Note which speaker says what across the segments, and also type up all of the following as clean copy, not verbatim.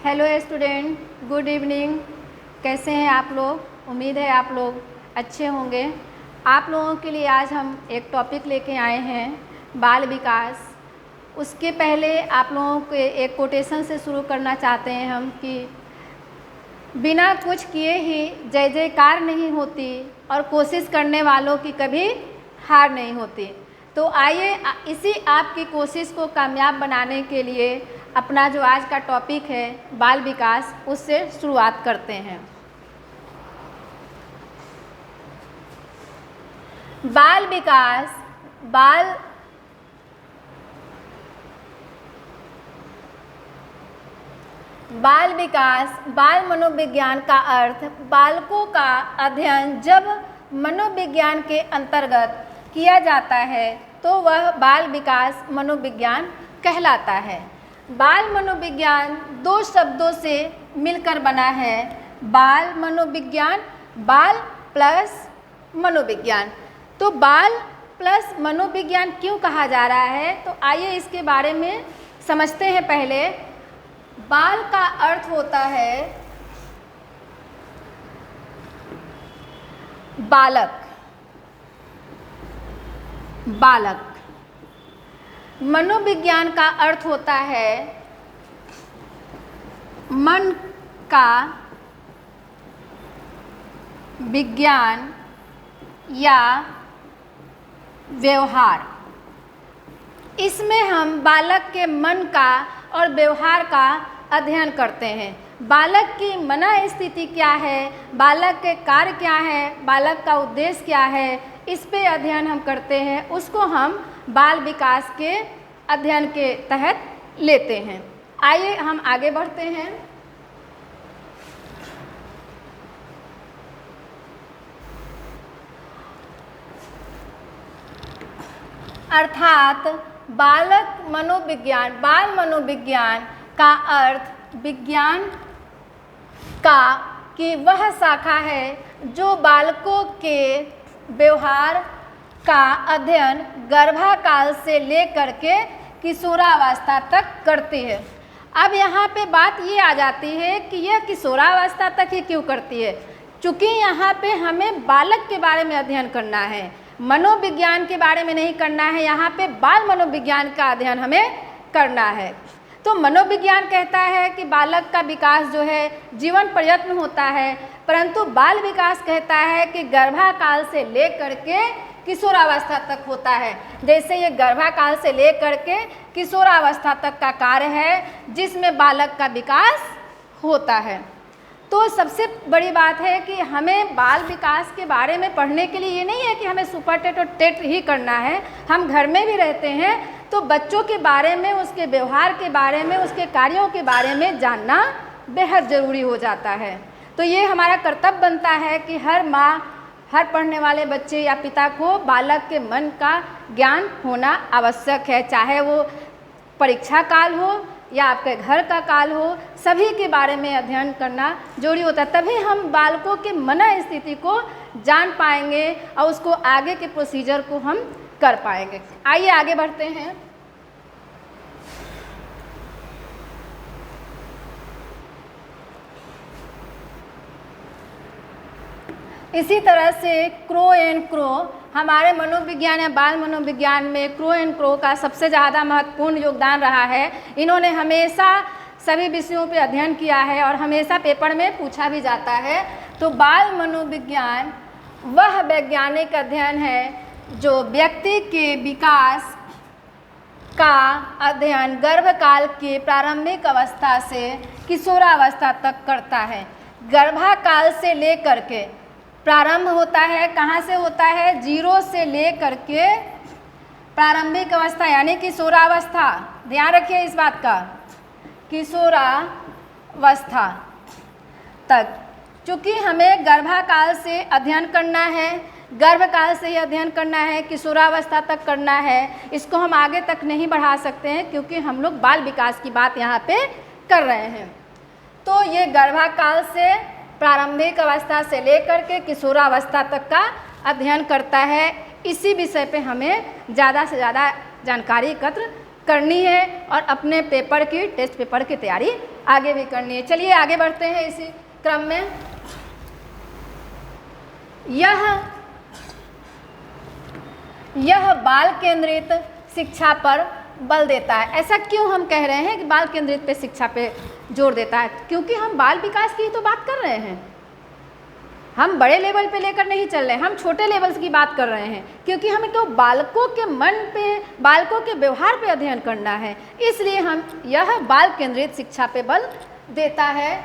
Speaker 1: Hello student, good evening. कैसे हैं आप लोग? उम्मीद है आप लोग अच्छे होंगे। आप लोगों के लिए आज हम एक टॉपिक लेके आए हैं, बाल विकास। उसके पहले आप लोगों के एक कोटेशन से शुरू करना चाहते हैं हम कि बिना कुछ किए ही जय जयकार नहीं होती और कोशिश करने वालों की कभी हार नहीं होती। तो आइए इसी आपकी कोशिश को कामयाब बनाने के लिए अपना जो आज का टॉपिक है बाल विकास, उससे शुरुआत करते हैं। बाल विकास, बाल मनोविज्ञान का अर्थ बालकों का अध्ययन जब मनोविज्ञान के अंतर्गत किया जाता है तो वह बाल विकास मनोविज्ञान कहलाता है। बाल मनोविज्ञान दो शब्दों से मिलकर बना है, बाल मनोविज्ञान, बाल प्लस मनोविज्ञान। तो बाल प्लस मनोविज्ञान क्यों कहा जा रहा है, तो आइए इसके बारे में समझते हैं। पहले बाल का अर्थ होता है बालक। मनोविज्ञान का अर्थ होता है मन का विज्ञान या व्यवहार। इसमें हम बालक के मन का और व्यवहार का अध्ययन करते हैं। बालक की मनःस्थिति क्या है, बालक के कार्य क्या है, बालक का उद्देश्य क्या है, इस पे अध्ययन हम करते हैं। उसको हम बाल विकास के अध्ययन के तहत लेते हैं। आइए हम आगे बढ़ते हैं। अर्थात बाल मनोविज्ञान का अर्थ विज्ञान का कि वह शाखा है जो बालकों के व्यवहार का अध्ययन गर्भाकाल से लेकर के किशोरावस्था तक करती है। अब यहाँ पे बात ये आ जाती है कि यह किशोरावस्था तक ही क्यों करती है, चूँकि यहाँ पे हमें बालक के बारे में अध्ययन करना है, मनोविज्ञान के बारे में नहीं करना है। यहाँ पे बाल मनोविज्ञान का अध्ययन हमें करना है। तो मनोविज्ञान कहता है कि बालक का विकास जो है जीवन प्रयत्न होता है, परंतु बाल विकास कहता है कि गर्भाकाल से लेकर के किशोरावस्था तक होता है। जैसे ये गर्भाकाल से लेकर के किशोरावस्था तक का कार्य है जिसमें बालक का विकास होता है। तो सबसे बड़ी बात है कि हमें बाल विकास के बारे में पढ़ने के लिए ये नहीं है कि हमें सुपर टेट और टेट ही करना है। हम घर में भी रहते हैं तो बच्चों के बारे में, उसके व्यवहार के बारे में, उसके कार्यों के बारे में जानना बेहद ज़रूरी हो जाता है। तो ये हमारा कर्तव्य बनता है कि हर माँ, हर पढ़ने वाले बच्चे या पिता को बालक के मन का ज्ञान होना आवश्यक है। चाहे वो परीक्षा काल हो या आपके घर का काल हो, सभी के बारे में अध्ययन करना जरूरी होता है। तभी हम बालकों के मनःस्थिति को जान पाएंगे और उसको आगे के प्रोसीजर को हम कर पाएंगे। आइए आगे बढ़ते हैं। इसी तरह से क्रो एंड क्रो, हमारे मनोविज्ञान या बाल मनोविज्ञान में क्रो एंड क्रो का सबसे ज़्यादा महत्वपूर्ण योगदान रहा है। इन्होंने हमेशा सभी विषयों पे अध्ययन किया है और हमेशा पेपर में पूछा भी जाता है। तो बाल मनोविज्ञान वह वैज्ञानिक अध्ययन है जो व्यक्ति के विकास का अध्ययन गर्भकाल के प्रारंभिक अवस्था से किशोरावस्था तक करता है। गर्भाकाल से लेकर के प्रारंभ होता है, कहाँ से होता है, 0 से लेकर के प्रारंभिक अवस्था यानी किशोरावस्था। ध्यान रखिए इस बात का, किशोरावस्था तक। चूँकि हमें गर्भाकाल से अध्ययन करना है, गर्भकाल से ही अध्ययन करना है, किशोरावस्था तक करना है, इसको हम आगे तक नहीं बढ़ा सकते हैं क्योंकि हम लोग बाल विकास की बात यहाँ पे कर रहे हैं। तो ये गर्भाकाल से प्रारंभिक अवस्था से लेकर के किशोरावस्था तक का अध्ययन करता है। इसी विषय पे हमें ज़्यादा से ज़्यादा जानकारी एकत्र करनी है और अपने पेपर की, टेस्ट पेपर की तैयारी आगे भी करनी है। चलिए आगे बढ़ते हैं इसी क्रम में। यह बाल केंद्रित शिक्षा पर बल देता है। ऐसा क्यों हम कह रहे हैं कि बाल केंद्रित पे शिक्षा पे जोर देता है? क्योंकि हम बाल विकास की तो बात कर रहे हैं, हम बड़े लेवल पे लेकर नहीं चल रहे, हम छोटे लेवल्स की बात कर रहे हैं, क्योंकि हमें तो बालकों के मन पे, बालकों के व्यवहार पे अध्ययन करना है। इसलिए हम यह बाल केंद्रित शिक्षा पे बल देता है।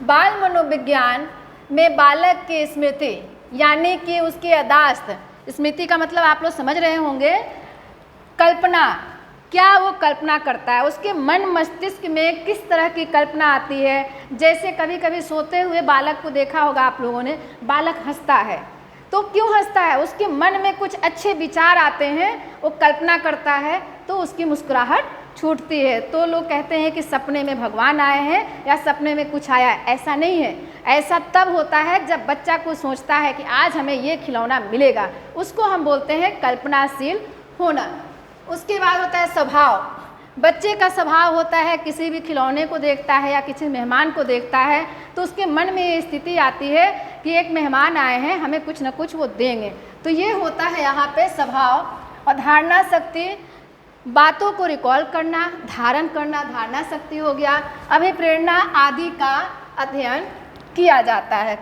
Speaker 1: बाल मनोविज्ञान में बालक की स्मृति यानी कि उसकी याददाश्त, स्मृति का मतलब आप लोग समझ रहे होंगे, कल्पना, क्या वो कल्पना करता है, उसके मन मस्तिष्क में किस तरह की कल्पना आती है। जैसे कभी कभी सोते हुए बालक को देखा होगा आप लोगों ने, बालक हंसता है, तो क्यों हंसता है? उसके मन में कुछ अच्छे विचार आते हैं, वो कल्पना करता है तो उसकी मुस्कुराहट छूटती है। तो लोग कहते हैं कि सपने में भगवान आए हैं या सपने में कुछ आया है। ऐसा नहीं है, ऐसा तब होता है जब बच्चा को सोचता है कि आज हमें ये खिलौना मिलेगा, उसको हम बोलते हैं कल्पनाशील होना। उसके बाद होता है स्वभाव। बच्चे का स्वभाव होता है, किसी भी खिलौने को देखता है या किसी मेहमान को देखता है तो उसके मन में ये स्थिति आती है कि एक मेहमान आए हैं, हमें कुछ न कुछ वो देंगे। तो ये होता है यहाँ पे स्वभाव। और धारणा शक्ति, बातों को रिकॉल करना, धारण करना, धारणा शक्ति हो गया। अभिप्रेरणा आदि का अध्ययन किया जाता है।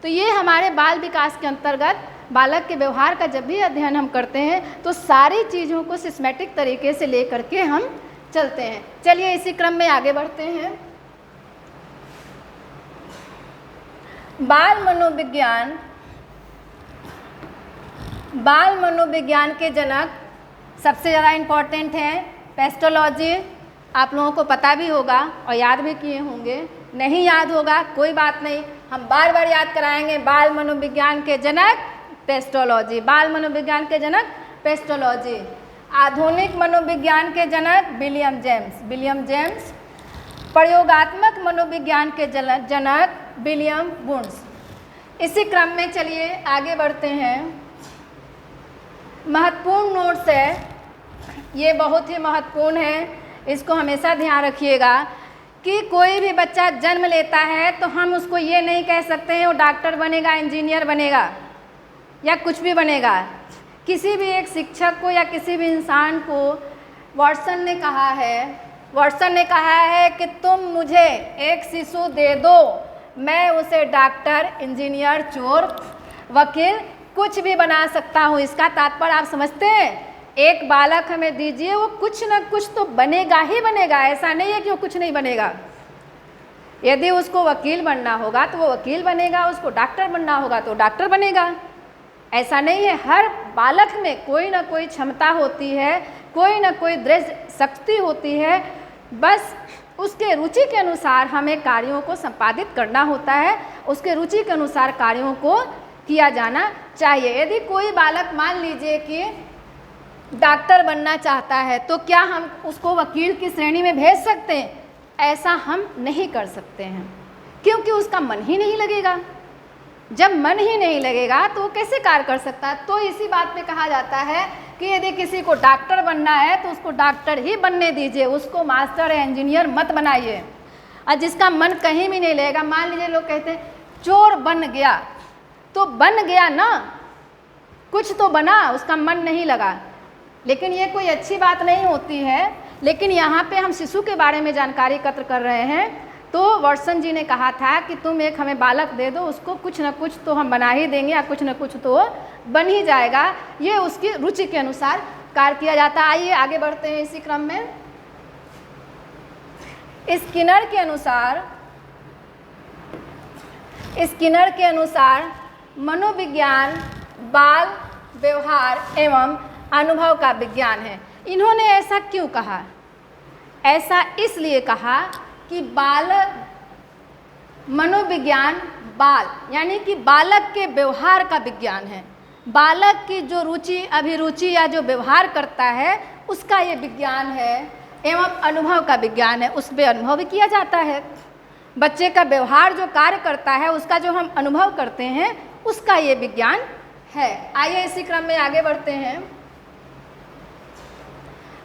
Speaker 1: तो ये हमारे बाल विकास के अंतर्गत बालक के व्यवहार का जब भी अध्ययन हम करते हैं तो सारी चीज़ों को सिस्टेमेटिक तरीके से ले करके हम चलते हैं। चलिए इसी क्रम में आगे बढ़ते हैं। बाल मनोविज्ञान के जनक सबसे ज़्यादा इम्पॉर्टेंट हैं पेस्टोलॉजी। आप लोगों को पता भी होगा और याद भी किए होंगे, नहीं याद होगा कोई बात नहीं, हम बार बार याद कराएंगे। बाल मनोविज्ञान के जनक पेस्टोलॉजी, बाल मनोविज्ञान के जनक पेस्टोलॉजी। आधुनिक मनोविज्ञान के जनक विलियम जेम्स। प्रयोगात्मक मनोविज्ञान के जनक विलियम वुंड्स। इसी क्रम में चलिए आगे बढ़ते हैं। महत्वपूर्ण नोट्स है, ये बहुत ही महत्वपूर्ण है, इसको हमेशा ध्यान रखिएगा कि कोई भी बच्चा जन्म लेता है तो हम उसको ये नहीं कह सकते हैं वो डॉक्टर बनेगा, इंजीनियर बनेगा या कुछ भी बनेगा। किसी भी एक शिक्षक को या किसी भी इंसान को वाटसन ने कहा है कि तुम मुझे एक शिशु दे दो, मैं उसे डॉक्टर, इंजीनियर, चोर, वकील कुछ भी बना सकता हूँ। इसका तात्पर्य आप समझते हैं? एक बालक हमें दीजिए, वो कुछ न कुछ तो बनेगा ही बनेगा, ऐसा नहीं है कि वो कुछ नहीं बनेगा। यदि उसको वकील बनना होगा तो वो वकील बनेगा, उसको डॉक्टर बनना होगा तो डॉक्टर बनेगा। ऐसा नहीं है, हर बालक में कोई ना कोई क्षमता होती है, कोई ना कोई दृढ़ शक्ति होती है, बस उसके रुचि के अनुसार हमें कार्यों को संपादित करना होता है, उसके रुचि के अनुसार कार्यों को किया जाना चाहिए। यदि कोई बालक मान लीजिए कि डॉक्टर बनना चाहता है तो क्या हम उसको वकील की श्रेणी में भेज सकते हैं? ऐसा हम नहीं कर सकते हैं, क्योंकि उसका मन ही नहीं लगेगा। जब मन ही नहीं लगेगा तो वो कैसे कार्य कर सकता है? तो इसी बात पे कहा जाता है कि यदि किसी को डॉक्टर बनना है तो उसको डॉक्टर ही बनने दीजिए, उसको मास्टर या इंजीनियर मत बनाइए। और जिसका मन कहीं भी नहीं लगेगा, मान लीजिए लोग कहते हैं चोर बन गया, तो बन गया ना, कुछ तो बना, उसका मन नहीं लगा, लेकिन ये कोई अच्छी बात नहीं होती है। लेकिन यहाँ पे हम शिशु के बारे में जानकारी एकत्र कर रहे हैं, तो वाटसन जी ने कहा था कि तुम एक हमें बालक दे दो, उसको कुछ न कुछ तो हम बना ही देंगे या कुछ न कुछ तो बन ही जाएगा। ये उसकी रुचि के अनुसार कार्य किया जाता है। आइए आगे बढ़ते हैं इसी क्रम में। स्किनर के अनुसार मनोविज्ञान बाल व्यवहार एवं अनुभव का विज्ञान है। इन्होंने ऐसा क्यों कहा? ऐसा इसलिए कहा कि मनोविज्ञान बाल यानी कि बालक के व्यवहार का विज्ञान है। बालक की जो रुचि, अभिरुचि या जो व्यवहार करता है उसका ये विज्ञान है, एवं अनुभव का विज्ञान है, उस पर अनुभव भी किया जाता है। बच्चे का व्यवहार जो कार्य करता है, उसका जो हम अनुभव करते हैं, उसका ये विज्ञान है। आइए इसी क्रम में आगे बढ़ते हैं।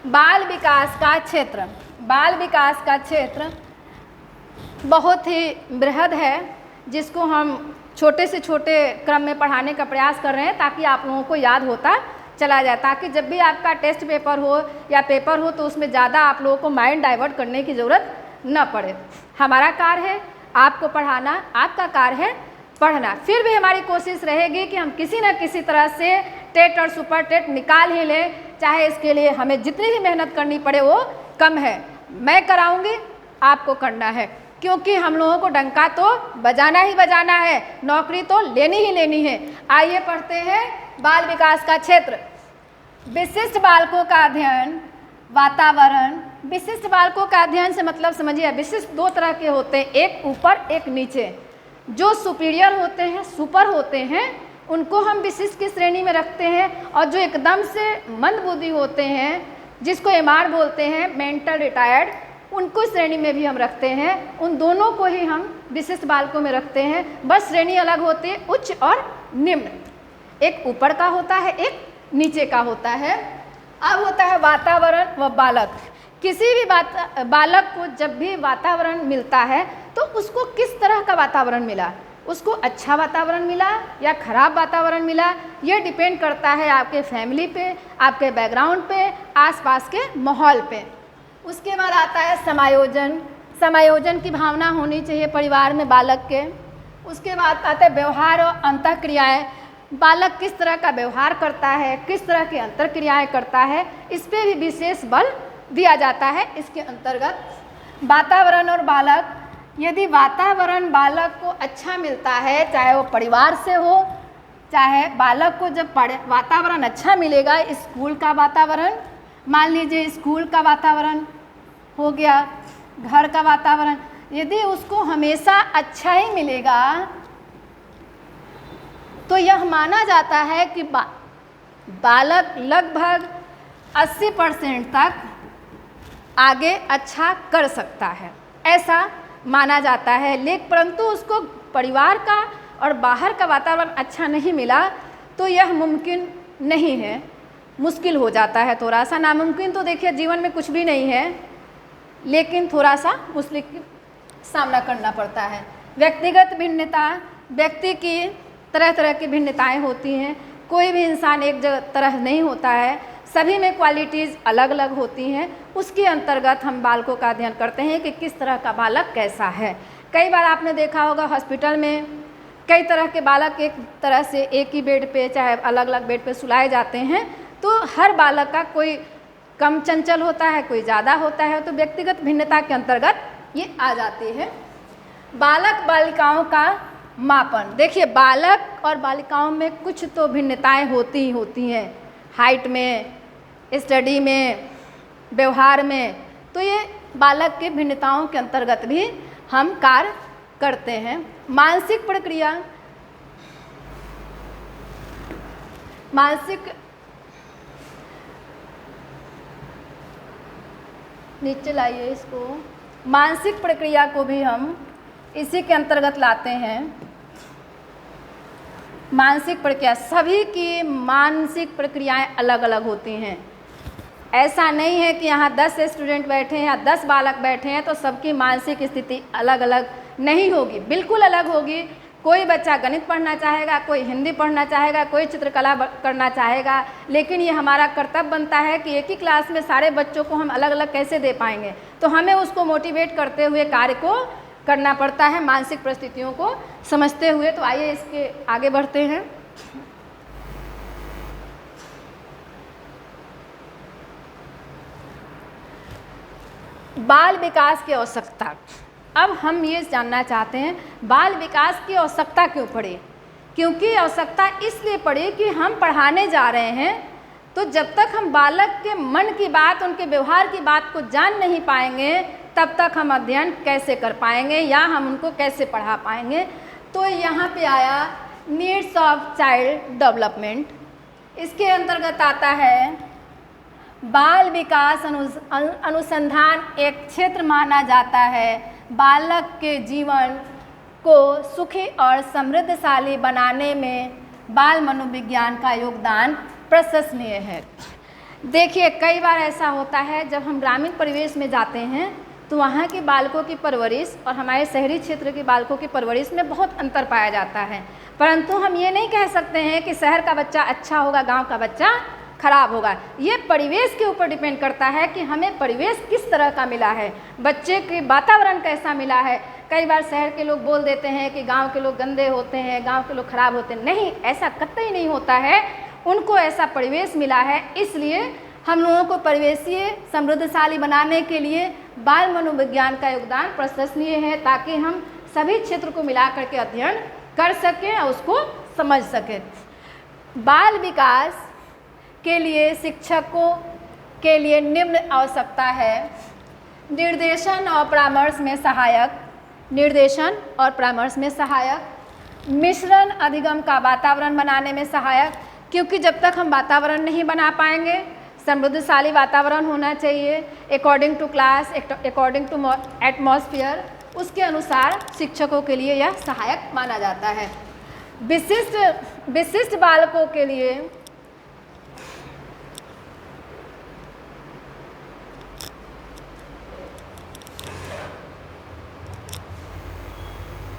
Speaker 1: बाल विकास का क्षेत्र, बाल विकास का क्षेत्र बहुत ही बृहद है, जिसको हम छोटे से छोटे क्रम में पढ़ाने का प्रयास कर रहे हैं ताकि आप लोगों को याद होता चला जाए, ताकि जब भी आपका टेस्ट पेपर हो या पेपर हो तो उसमें ज़्यादा आप लोगों को माइंड डाइवर्ट करने की ज़रूरत न पड़े। हमारा कार्य है आपको पढ़ाना, आपका कार्य है पढ़ना। फिर भी हमारी कोशिश रहेगी कि हम किसी न किसी तरह से टेट और सुपर टेट निकाल ही लें, चाहे इसके लिए हमें जितनी भी मेहनत करनी पड़े वो कम है। मैं कराऊंगी, आपको करना है, क्योंकि हम लोगों को डंका तो बजाना ही बजाना है, नौकरी तो लेनी ही लेनी है। आइए पढ़ते हैं बाल विकास का क्षेत्र। विशिष्ट बालकों का अध्ययन, वातावरण। विशिष्ट बालकों का अध्ययन से मतलब समझिए, विशिष्ट दो तरह के होते हैं, एक ऊपर एक नीचे। जो सुपीरियर होते हैं, सुपर होते हैं, उनको हम विशिष्ट की श्रेणी में रखते हैं, और जो एकदम से मंदबुद्धि होते हैं, जिसको एमआर बोलते हैं, मेंटल रिटायर्ड, उनको श्रेणी में भी हम रखते हैं। उन दोनों को ही हम विशिष्ट बालकों में रखते हैं, बस श्रेणी अलग होती है, उच्च और निम्न। एक ऊपर का होता है, एक नीचे का होता है। अब होता है वातावरण व बालक। किसी भी बालक को जब भी वातावरण मिलता है तो उसको किस तरह का वातावरण मिला, उसको अच्छा वातावरण मिला या खराब वातावरण मिला, ये डिपेंड करता है आपके फैमिली पे, आपके बैकग्राउंड पे, आसपास के माहौल पे। उसके बाद आता है समायोजन। समायोजन की भावना होनी चाहिए परिवार में बालक के। उसके बाद आता है व्यवहार और अंतःक्रियाएँ। बालक किस तरह का व्यवहार करता है, किस तरह की अंतःक्रियाएँ करता है, इस पर भी विशेष बल दिया जाता है। इसके अंतर्गत वातावरण और बालक, यदि वातावरण बालक को अच्छा मिलता है, चाहे वो परिवार से हो, चाहे बालक को जब वातावरण अच्छा मिलेगा, स्कूल का वातावरण, मान लीजिए स्कूल का वातावरण हो गया, घर का वातावरण, यदि उसको हमेशा अच्छा ही मिलेगा तो यह माना जाता है कि बालक लगभग 80% तक आगे अच्छा कर सकता है, ऐसा माना जाता है। लेकिन परंतु उसको परिवार का और बाहर का वातावरण अच्छा नहीं मिला तो यह मुमकिन नहीं है, मुश्किल हो जाता है थोड़ा सा। नामुमकिन तो देखिए जीवन में कुछ भी नहीं है, लेकिन थोड़ा सा मुश्किल का सामना करना पड़ता है। व्यक्तिगत भिन्नता, व्यक्ति की तरह तरह की भिन्नताएं होती हैं, कोई भी इंसान एक तरह नहीं होता है, सभी में क्वालिटीज़ अलग अलग होती हैं। उसके अंतर्गत हम बालकों का अध्ययन करते हैं कि किस तरह का बालक कैसा है। कई बार आपने देखा होगा हॉस्पिटल में कई तरह के बालक एक तरह से एक ही बेड पे, चाहे अलग अलग बेड पे सुलाए जाते हैं, तो हर बालक का कोई कम चंचल होता है, कोई ज़्यादा होता है, तो व्यक्तिगत भिन्नता के अंतर्गत ये आ जाती है। बालक बालिकाओं का मापन। देखिए बालक और बालिकाओं में कुछ तो भिन्नताएं होती ही होती हैं, हाइट में, स्टडी में, व्यवहार में, तो ये बालक की भिन्नताओं के अंतर्गत भी हम कार्य करते हैं। मानसिक प्रक्रिया, मानसिक, नीचे लाइए इसको, मानसिक प्रक्रिया को भी हम इसी के अंतर्गत लाते हैं। मानसिक प्रक्रिया, सभी की मानसिक प्रक्रियाएं अलग अलग होती हैं। ऐसा नहीं है कि यहाँ 10 स्टूडेंट बैठे हैं या 10 बालक बैठे हैं तो सबकी मानसिक स्थिति अलग अलग नहीं होगी, बिल्कुल अलग होगी। कोई बच्चा गणित पढ़ना चाहेगा, कोई हिंदी पढ़ना चाहेगा, कोई चित्रकला करना चाहेगा, लेकिन ये हमारा कर्तव्य बनता है कि एक ही क्लास में सारे बच्चों को हम अलग अलग कैसे दे पाएंगे, तो हमें उसको मोटिवेट करते हुए कार्य को करना पड़ता है, मानसिक परिस्थितियों को समझते हुए। तो आइए इसके आगे बढ़ते हैं। बाल विकास की आवश्यकता। अब हम ये जानना चाहते हैं बाल विकास की आवश्यकता क्यों पड़ी। क्योंकि आवश्यकता इसलिए पड़ी कि हम पढ़ाने जा रहे हैं, तो जब तक हम बालक के मन की बात, उनके व्यवहार की बात को जान नहीं पाएंगे, तब तक हम अध्ययन कैसे कर पाएंगे या हम उनको कैसे पढ़ा पाएंगे। तो यहाँ पे आया नीड्स ऑफ चाइल्ड डेवलपमेंट। इसके अंतर्गत आता है बाल विकास अनुसंधान एक क्षेत्र माना जाता है। बालक के जीवन को सुखी और समृद्धशाली बनाने में बाल मनोविज्ञान का योगदान प्रशंसनीय है। देखिए, कई बार ऐसा होता है जब हम ग्रामीण परिवेश में जाते हैं तो वहाँ के बालकों की परवरिश और हमारे शहरी क्षेत्र के बालकों की परवरिश में बहुत अंतर पाया जाता है। परंतु हम ये नहीं कह सकते हैं कि शहर का बच्चा अच्छा होगा, गांव का बच्चा खराब होगा। ये परिवेश के ऊपर डिपेंड करता है कि हमें परिवेश किस तरह का मिला है, बच्चे के वातावरण कैसा मिला है। कई बार शहर के लोग बोल देते हैं कि गांव के लोग गंदे होते हैं, गांव के लोग खराब होते हैं। नहीं, ऐसा कतई नहीं होता है। उनको ऐसा परिवेश मिला है, इसलिए हम लोगों को परिवेशीय समृद्धशाली बनाने के लिए बाल मनोविज्ञान का योगदान प्रशंसनीय है, ताकि हम सभी क्षेत्र को मिला करके अध्ययन कर सकें और उसको समझ सकें। बाल विकास के लिए शिक्षकों के लिए निम्न आवश्यकता है: निर्देशन और परामर्श में सहायक, निर्देशन और परामर्श में सहायक, मिश्रण अधिगम का वातावरण बनाने में सहायक, क्योंकि जब तक हम वातावरण नहीं बना पाएंगे, समृद्धशाली वातावरण होना चाहिए according to class, according to atmosphere, उसके अनुसार शिक्षकों के लिए यह सहायक माना जाता है। विशिष्ट बालकों के लिए